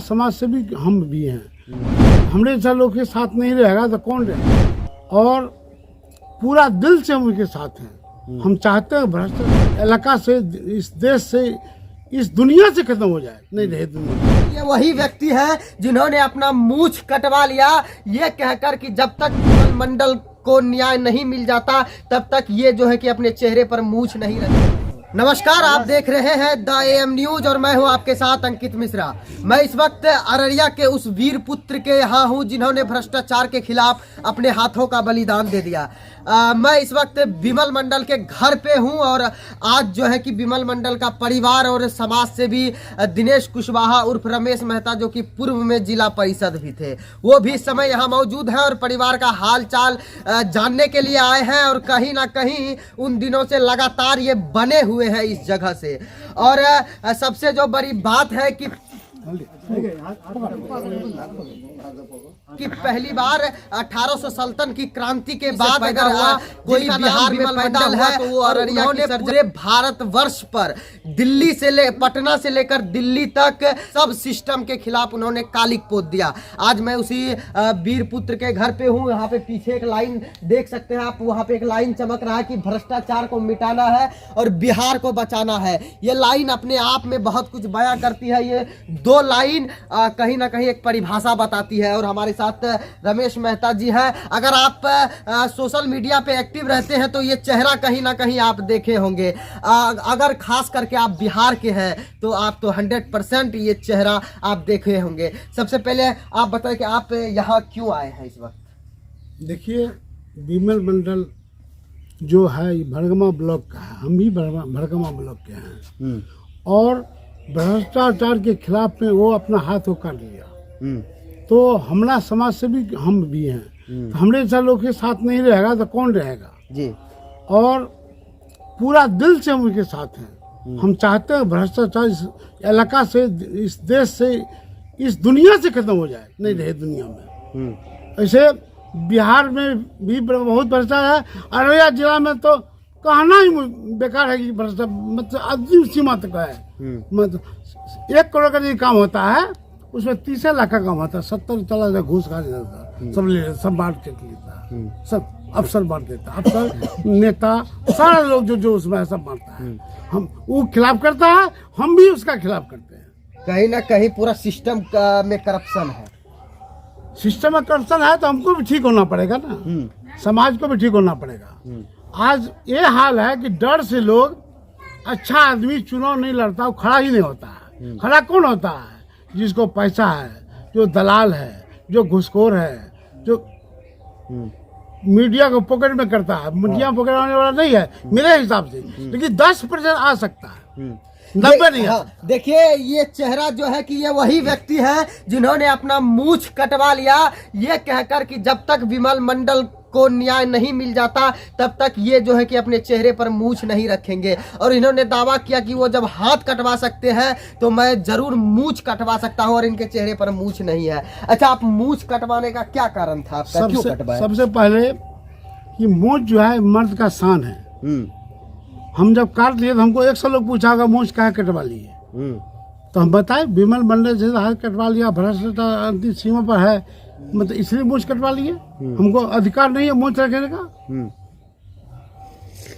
समाज से भी हम भी हैं। हमने जैसा लोग के साथ नहीं रहेगा तो कौन रहेगा, और पूरा दिल से हम उनके साथ हैं। हम चाहते हैं भ्रष्टाचार इलाका से, इस देश से, इस दुनिया से खत्म हो जाए, नहीं रहे दुनिया। ये वही व्यक्ति है जिन्होंने अपना मूछ कटवा लिया, ये कहकर कि जब तक विमल मंडल को न्याय नहीं मिल जाता तब तक ये जो है कि अपने चेहरे पर मूछ नहीं रखते। नमस्कार, आप देख रहे हैं द AM न्यूज और मैं हूं आपके साथ अंकित मिश्रा। मैं इस वक्त अररिया के उस वीर पुत्र के यहाँ हूं जिन्होंने भ्रष्टाचार के खिलाफ अपने हाथों का बलिदान दे दिया। मैं इस वक्त विमल मंडल के घर पे हूं और आज जो है कि विमल मंडल का परिवार और समाज से भी दिनेश कुशवाहा उर्फ रमेश मेहता, जो कि पूर्व में जिला परिषद भी थे, वो भी इस समय यहाँ मौजूद है और परिवार का हाल चाल जानने के लिए आए हैं। और कहीं ना कहीं उन दिनों से लगातार ये बने हुए हैं इस जगह से। और सबसे जो बड़ी बात है कि पहली बार 1857 की क्रांति के बाद अगर कोई बिहार में पैदा हुआ तो वो अररिया की पूरे भारत वर्ष पर दिल्ली से पटना से लेकर दिल्ली तक सब सिस्टम के खिलाफ उन्होंने कालिक पोत दिया। आज मैं उसी वीर पुत्र के घर पे हूँ। यहाँ पे पीछे एक लाइन देख सकते हैं आप, वहाँ पे एक लाइन चमक रहा है कि भ्रष्टाचार को मिटाना है और बिहार को बचाना है। ये लाइन अपने आप में बहुत कुछ बयां करती है। ये दो लाइन कहीं ना कहीं एक परिभाषा बताती है। और हमारे साथ रमेश मेहता जी हैं। अगर आप सोशल मीडिया पे एक्टिव रहते हैं तो ये चेहरा कहीं ना कहीं आप देखे होंगे। अगर खास करके आप बिहार के हैं तो आप तो 100% ये चेहरा आप देखे होंगे। सबसे पहले आप बताएं कि आप यहाँ क्यों आए हैं इस वक्त। देखिए, विमल मंडल जो है भड़गमा ब्लॉक का है, हम भी भड़गमा ब्लॉक के हैं। और भ्रष्टाचार के खिलाफ में वो अपना हाथ वो कर लिया, तो हमला समाज से भी हम भी हैं। तो हमने जैसा लोग के साथ नहीं रहेगा तो कौन रहेगा जी। और पूरा दिल से हम उनके साथ हैं। हम चाहते हैं भ्रष्टाचार इस इलाका से, इस देश से, इस दुनिया से खत्म हो जाए, नहीं रहे दुनिया में। ऐसे बिहार में भी बहुत भ्रष्टाचार है। अररिया जिला में तो कहना ही बेकार है कि भ्रष्टाचार मतलब अजीब सीमा तक है। मतलब 1 करोड़ का जो काम होता है उसमें 30 लाख का काम होता है। 70 चला घूस खा देता, सब बांट के लेता, सब अफसर बांट देता, अफसर नेता सारा लोग जो उसमें सब बांटता है। हम वो खिलाफ करता है, हम भी उसका खिलाफ करते हैं। कहीं ना कहीं पूरा सिस्टम में करप्शन है। सिस्टम में करप्शन है तो हमको भी ठीक होना पड़ेगा ना, समाज को भी ठीक होना पड़ेगा। आज ये हाल है कि डर से लोग, अच्छा आदमी चुनाव नहीं लड़ता, वो खड़ा ही नहीं होता है। खड़ा कौन होता है? जिसको पैसा है, जो दलाल है, जो घुसखोर है, जो मीडिया को पॉकेट में करता है। मीडिया पॉकेट आने वाला नहीं है मेरे हिसाब से, लेकिन 10% आ सकता है, 90 नहीं। हाँ, देखिए ये चेहरा जो है कि ये वही व्यक्ति है जिन्होंने अपना मूछ कटवा लिया, ये कहकर कि जब तक विमल मंडल को न्याय नहीं मिल जाता तब तक ये जो है कि अपने चेहरे पर मूछ नहीं रखेंगे। और इन्होंने दावा किया कि वो जब हाथ कटवा सकते हैं तो मैं जरूर मूछ कटवा सकता हूं, और इनके चेहरे पर मूछ नहीं है। अच्छा, आप मूछ कटवाने का क्या कारण था आपका? क्यों कटवाया? सबसे पहले कि मूछ जो है मर्द का शान है। हम जब काट लिए तो हमको 100 लोग पूछा होगा मूछ काहे कटवा लिए, तो हम बताए विमल मंडल से हाथ कटवा लिया, भ्रष्टाचार अंतिम सीमा पर है, मतलब इसलिए मूछ कटवा लिए। हमको अधिकार नहीं है मूछ रखने का,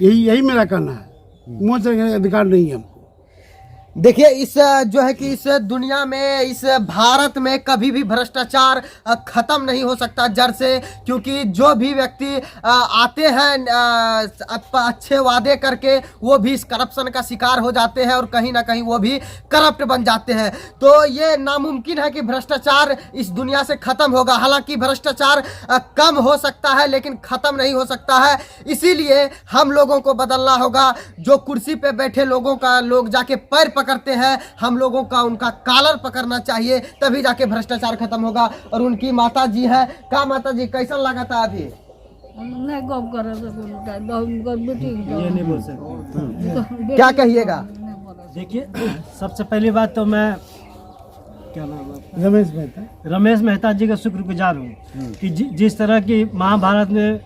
यही मेरा कहना है। मूछ रखने का अधिकार नहीं है हमको। देखिए, इस जो है कि इस दुनिया में, इस भारत में कभी भी भ्रष्टाचार खत्म नहीं हो सकता जड़ से, क्योंकि जो भी व्यक्ति आते हैं अच्छे वादे करके वो भी इस करप्शन का शिकार हो जाते हैं और कहीं ना कहीं वो भी करप्ट बन जाते हैं। तो ये नामुमकिन है कि भ्रष्टाचार इस दुनिया से खत्म होगा। हालांकि भ्रष्टाचार कम हो सकता है लेकिन खत्म नहीं हो सकता है। इसीलिए हम लोगों को बदलना होगा। जो कुर्सी पे बैठे लोगों का लोग जाके पैर करते हैं, हम लोगों का उनका कॉलर पकड़ना चाहिए, तभी जाके भ्रष्टाचार खत्म होगा। और उनकी माता जी है। का माता जी कैसा लगा था अभी? नहीं गप कर ये नहीं बोल सकते। क्या कहिएगा? देखिए, सबसे पहली बात तो मैं, क्या नाम है, रमेश मेहता जी का शुक्रगुजार हूँ कि जिस तरह की महाभारत में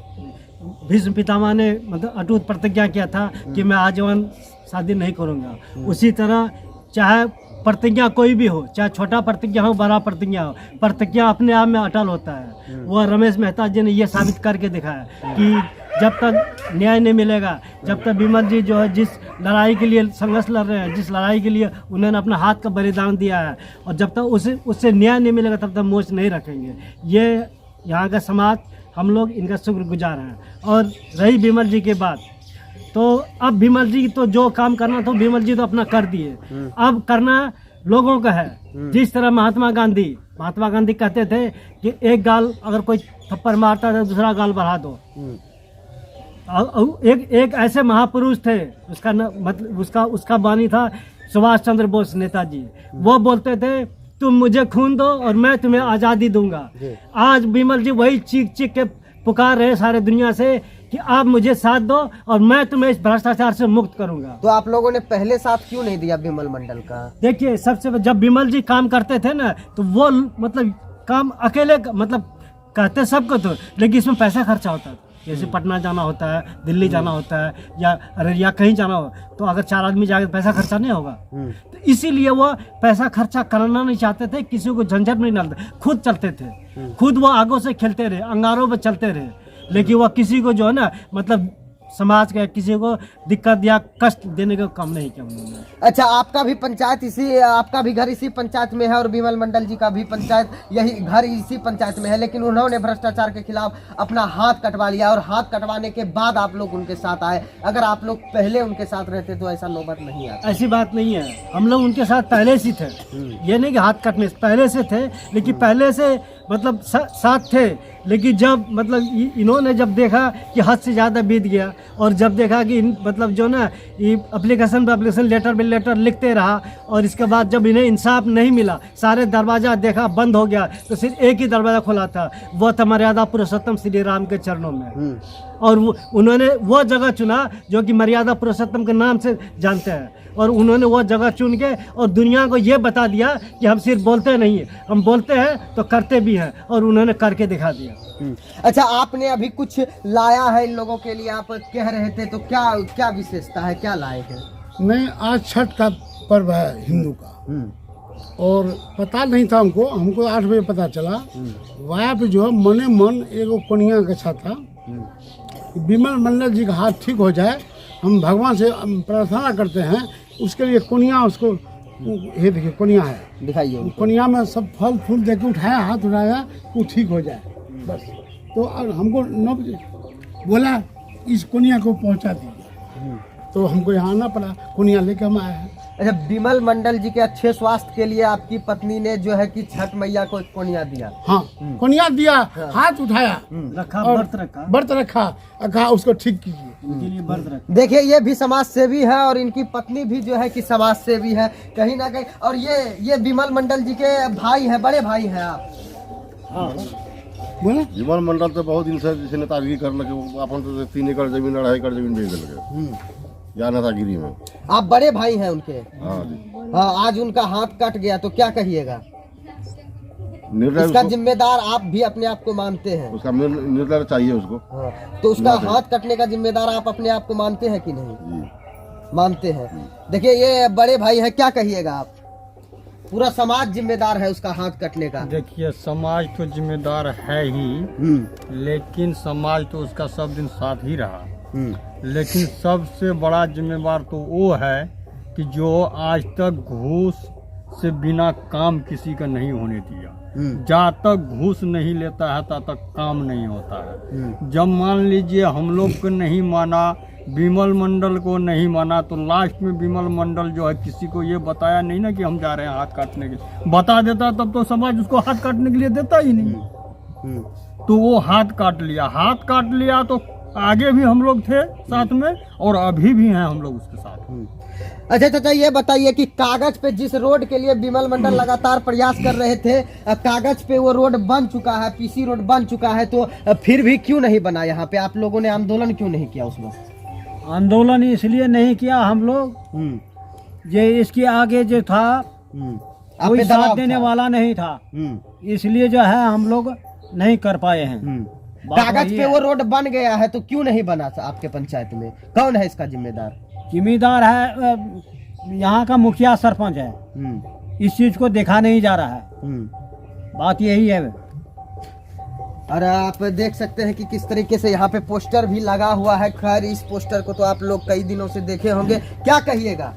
भीष्म पितामह ने मतलब अटूट प्रतिज्ञा किया था कि मैं आजीवन शादी नहीं करूँगा, उसी तरह चाहे प्रतिज्ञा कोई भी हो, चाहे छोटा प्रतिज्ञा हो बड़ा प्रतिज्ञा हो, प्रतिज्ञा अपने आप में अटल होता है। वह रमेश मेहता जी ने यह साबित करके दिखाया कि जब तक न्याय नहीं मिलेगा, जब तक विमल जी जो है जिस लड़ाई के लिए संघर्ष लड़ रहे हैं, जिस लड़ाई के लिए उन्होंने अपना हाथ का बलिदान दिया है, और जब तक उससे न्याय नहीं मिलेगा तब तक मोच नहीं रखेंगे। ये यहाँ का समाज, हम लोग इनका शुक्रगुजार हैं। और रही विमल जी की बात, तो अब विमल जी तो जो काम करना था विमल जी तो अपना कर दिए, अब करना लोगों का है। जिस तरह महात्मा गांधी कहते थे कि एक गाल अगर कोई थप्पड़ मारता था दूसरा गाल बढ़ा दो। एक ऐसे महापुरुष थे, उसका मतलब उसका वाणी था सुभाष चंद्र बोस नेताजी। वो बोलते थे तुम मुझे खून दो और मैं तुम्हें आज़ादी दूंगा। आज विमल जी वही चीख चीख के पुकार रहे सारे दुनिया से कि आप मुझे साथ दो और मैं तुम्हें इस भ्रष्टाचार से मुक्त करूंगा। तो आप लोगों ने पहले साथ क्यों नहीं दिया विमल मंडल का? देखिए, सबसे जब विमल जी काम करते थे ना, तो वो मतलब काम अकेले मतलब कहते सबको तो, लेकिन इसमें पैसा खर्चा होता था। जैसे पटना जाना होता है, दिल्ली जाना होता है, या अररिया कहीं जाना हो, तो अगर 4 आदमी जाके पैसा खर्चा नहीं होगा। तो इसीलिए वो पैसा खर्चा करना नहीं चाहते थे, किसी को झंझट में नहीं डालते, खुद चलते थे, खुद वो आगों से खेलते रहे, अंगारों पर चलते रहे, लेकिन वह किसी को जो है ना मतलब समाज का किसी को दिक्कत या कष्ट देने का काम नहीं किया उन्होंने। अच्छा, आपका भी पंचायत आपका भी घर इसी पंचायत में है और विमल मंडल जी का भी पंचायत यही घर इसी पंचायत में है, लेकिन उन्होंने भ्रष्टाचार के खिलाफ अपना हाथ कटवा लिया और हाथ कटवाने के बाद आप लोग उनके साथ आए। अगर आप लोग पहले उनके साथ रहते तो ऐसा नौबत नहीं आता। ऐसी बात नहीं है, हम लोग उनके साथ पहले से थे। ये नहीं कि हाथ कटने से पहले से थे, लेकिन पहले से मतलब साथ थे। लेकिन जब मतलब इन्होंने जब देखा कि हद से ज़्यादा बीत गया, और जब देखा कि मतलब जो ना ये एप्लीकेशन पे एप्लीकेशन, लेटर पे लेटर लिखते रहा, और इसके बाद जब इन्हें इंसाफ नहीं मिला, सारे दरवाज़ा देखा बंद हो गया, तो सिर्फ एक ही दरवाज़ा खुला था, वो था मर्यादा पुरुषोत्तम श्री राम के चरणों में। और उन्होंने वो जगह चुना जो कि मर्यादा पुरुषोत्तम के नाम से जानते हैं, और उन्होंने वो जगह चुन के और दुनिया को ये बता दिया कि हम सिर्फ बोलते नहीं हैं, हम बोलते हैं तो करते भी हैं, और उन्होंने करके दिखा दिया। अच्छा, आपने अभी कुछ लाया है इन लोगों के लिए, आप कह रहे थे, तो क्या क्या विशेषता है, क्या लाए हैं? नहीं, आज छठ का पर्व है हिंदू का, और पता नहीं था हमको 8 बजे पता चला। वहाँ पे जो है मने मन एगो कोनिया का अच्छा था, विमल मंडल जी का हाथ ठीक हो जाए, हम भगवान से प्रार्थना करते हैं उसके लिए। कोनिया उसको ये देखिए कोनिया है, दिखाइए। कोनिया में सब फल फूल दे के उठाया, हाथ उठाया, वो ठीक हो जाए बस। तो हमको 9 बजे बोला इस कोनिया को पहुंचा दीजिए, तो हमको यहाँ आना पड़ा, कोनिया लेके हम आए हैं। अच्छा, विमल मंडल जी के अच्छे स्वास्थ्य के लिए आपकी पत्नी ने जो है कि छठ मैया को कोनिया दिया। हाँ, कोनिया दिया, हाथ उठाया, रखा, व्रत रखा, उसको ठीक कीजिए, उनके लिए व्रत रखा। देखिए, ये भी समाज सेवी है और इनकी पत्नी भी जो है कि समाज सेवी है कहीं ना कहीं। और ये विमल मंडल जी के भाई है, बड़े भाई हैं आप। हाँ, बोले विमल मंडल तो बहुत दिन से जैसे नेतागिरी कर लगे, अपन तो 3 एकड़ जमीन 2.5 एकड़ जमीन बेच लगे या नेतागिरी में। आप बड़े भाई हैं उनके? हाँ जी। हाँ, आज उनका हाथ कट गया तो क्या कहिएगा? निर्णय इसका जिम्मेदार आप भी अपने आप को मानते हैं? उसका निर्णय चाहिए उसको। हाँ, तो उसका हाथ कटने का जिम्मेदार आप अपने आप को मानते हैं कि नहीं? मानते हैं। देखिए, ये बड़े भाई हैं, क्या कहिएगा आप? पूरा समाज जिम्मेदार है उसका हाथ कटने का। देखिए, समाज तो जिम्मेदार है ही, लेकिन समाज तो उसका सब दिन साथ ही रहा। लेकिन सबसे बड़ा जिम्मेवार तो वो है कि जो आज तक घूस से बिना काम किसी का नहीं होने दिया। जब तक घूस नहीं लेता है तब तक काम नहीं होता है। जब मान लीजिए हम लोग को नहीं माना, विमल मंडल को नहीं माना, तो लास्ट में विमल मंडल जो है किसी को ये बताया नहीं ना कि हम जा रहे हैं हाथ काटने के लिए। बता देता तब तो समाज उसको हाथ काटने के लिए देता ही नहीं। तो वो हाथ काट लिया तो आगे भी हम लोग थे साथ में, और अभी भी हैं हम लोग उसके साथ। अच्छा चाचा, ये बताइए कि कागज पे जिस रोड के लिए विमल मंडल लगातार प्रयास कर रहे थे, कागज पे वो रोड बन चुका है, पीसी रोड बन चुका है, तो फिर भी क्यों नहीं बना? यहाँ पे आप लोगों ने आंदोलन क्यों नहीं किया उसमें? आंदोलन इसलिए नहीं किया हम लोग, ये इसके आगे जो था कोई साथ देने वाला नहीं था, इसलिए जो है हम लोग नहीं कर पाए हैं। कागज पे वो रोड बन गया है तो क्यों नहीं बना आपके पंचायत में? कौन है इसका जिम्मेदार? जिम्मेदार है यहाँ का मुखिया सरपंच है, इस चीज को देखा नहीं जा रहा है। बात यही है। और आप देख सकते हैं कि किस तरीके से यहाँ पे पोस्टर भी लगा हुआ है। खैर इस पोस्टर को तो आप लोग कई दिनों से देखे होंगे, क्या कहिएगा?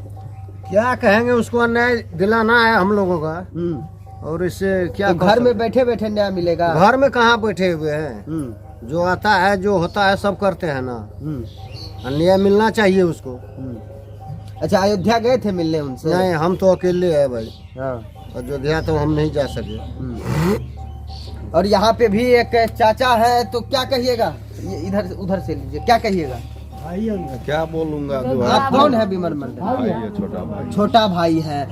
क्या कहेंगे, उसको न्याय दिलाना है हम लोगों का। और इससे क्या तो घर में बैठे बैठे न्याय मिलेगा? घर में कहाँ बैठे हुए हैं, जो आता है जो होता है सब करते हैं ना। न्याय मिलना चाहिए उसको। अच्छा, अयोध्या गए थे मिलने उनसे? नहीं, हम तो अकेले है भाई। हाँ। अयोध्या तो हम नहीं जा सके। और यहाँ पे भी एक चाचा है, तो क्या कहिएगा? ये इधर उधर से लीजिए, क्या कहिएगा? क्या बोलूंगा, आप कौन है? विमल मंडल भाई है, छोटा भाई। छोटा भाई है।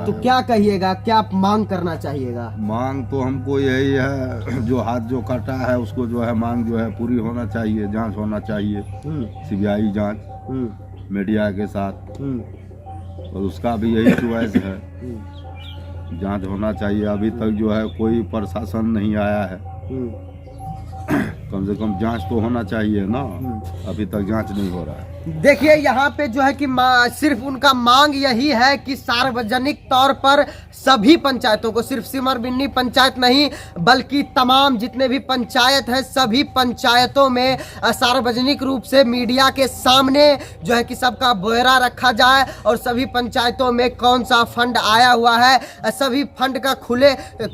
तो क्या कहिएगा, क्या मांग करना चाहिएगा? मांग तो हमको यही है, जो हाथ जो काटा है उसको जो है मांग जो है पूरी होना चाहिए, जांच होना चाहिए, सीबीआई जांच मीडिया के साथ। और उसका भी यही चॉइस है, जांच होना चाहिए। अभी तक जो है कोई प्रशासन नहीं आया है, कम से कम जांच तो होना चाहिए ना। अभी तक जांच नहीं हो रहा है। देखिए यहाँ पे जो है कि सिर्फ उनका मांग यही है कि सार्वजनिक तौर पर सभी पंचायतों को, सिर्फ सिमर बिन्नी पंचायत नहीं बल्कि तमाम जितने भी पंचायत हैं सभी पंचायतों में सार्वजनिक रूप से मीडिया के सामने जो है कि सबका ब्यौरा रखा जाए और सभी पंचायतों में कौन सा फंड आया हुआ है सभी फंड का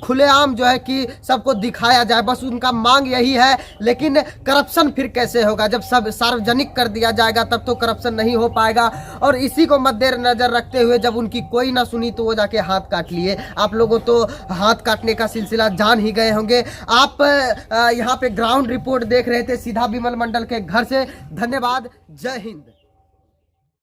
खुलेआम जो है कि सबको दिखाया जाए। बस उनका मांग यही है। लेकिन करप्शन फिर कैसे होगा? जब सब सार्वजनिक कर दिया जाएगा तब तो करप्शन नहीं हो पाएगा। और इसी को मद्देनजर रखते हुए जब उनकी कोई ना सुनी तो वो जाके हाथ काट लिए। आप लोगों तो हाथ काटने का सिलसिला जान ही गए होंगे। आप यहाँ पे ग्राउंड रिपोर्ट देख रहे थे सीधा विमल मंडल के घर से। धन्यवाद। जय हिंद।